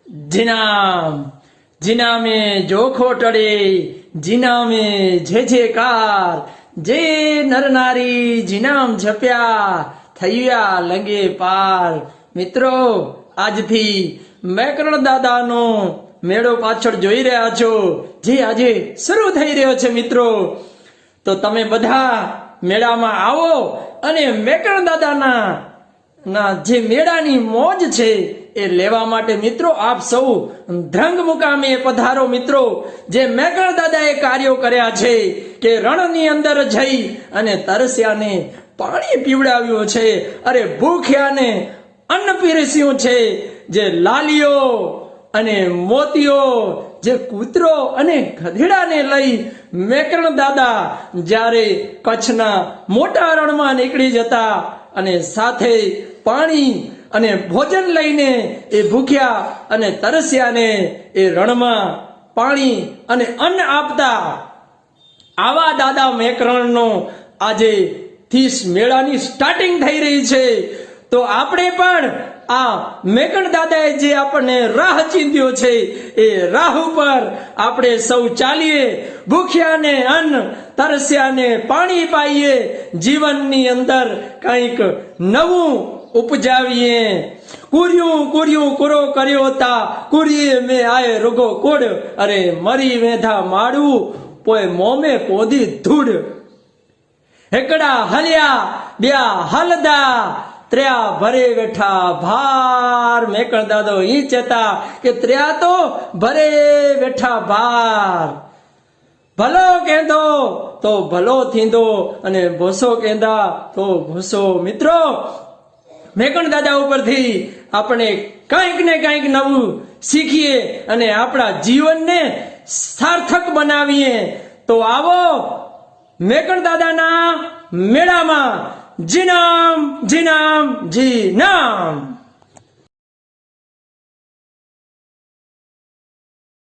જીનામ જીનામે જોખો ટળે, જીનામે જેકાર, જે નરનારી જીનામ જપ્યા થયા લંગે પાર. મિત્રો, આજથી મેકરણ દાદાનો મેળો પાછળ જોઈ રહ્યા છો, જે આજે શરૂ થઈ રહ્યો છે. મિત્રો, તો તમે બધા મેળામાં આવો અને મેકરણ દાદાના જે મેળાની મોજ છે એ લેવા માટે મિત્રો આપ સૌ ધ્રંગ મુકામે પધારો. મિત્રો, જે મેકરણ દાદાએ કાર્યો કર્યા છે કે રણની અંદર જઈ અને તરસ્યાને પાણી પીવડાવ્યું છે, અરે ભૂખ્યાને અન્ન પીરસ્યું છે, જે લાલીઓ અને મોતીઓ, જે કૂતરો અને ગધેડાને લઈ મેકરણ દાદા જ્યારે કચ્છના મોટા રણમાં નીકળી જતા અને સાથે પાણી અને ભોજન લઈને એ ભૂખ્યા અને તરસ્યાને એ રણમાં પાણી અને અન્ન આપતા, આવા દાદા મેકરણનો આજે થી મેળાની સ્ટાર્ટિંગ થઈ રહી છે. તો આપણે પણ આ મેકરણ દાદાએ જે આપણને રાહ ચીંધ્યો છે એ રાહ ઉપર આપણે સૌ ચાલીએ, ભૂખ્યાને અન્ન, તરસ્યાને પાણી પાઈએ, જીવનની અંદર કંઈક નવું ઉપજાવીએ. કુર્યું કુર્યું કુરો કર્યો તા, કુરીએ મેં આય રોગો કોડ, અરે મરી વેધા માડવું પોય મોમે પોધી ધૂડ. હેકડા હલ્યા બ્યા હલદા, ત્ર્યા ભરે બેઠા ભાર. મેકણ દાદો ઈ ચેતા કે ત્ર્યા તો ભરે બેઠા ભાર. ભલો કહેતો તો ભલો થીંદો અને ભોસો કહેતા તો ભોસો. મિત્રો, મેકણ દાદા ઉપરથી આપણે કંઈક ને કંઈક નવું શીખીએ અને આપણા જીવનને સાર્થક બનાવીએ. તો આવો મેકણ દાદાના મેળામાં. જીનામ જીનામ જીનામ.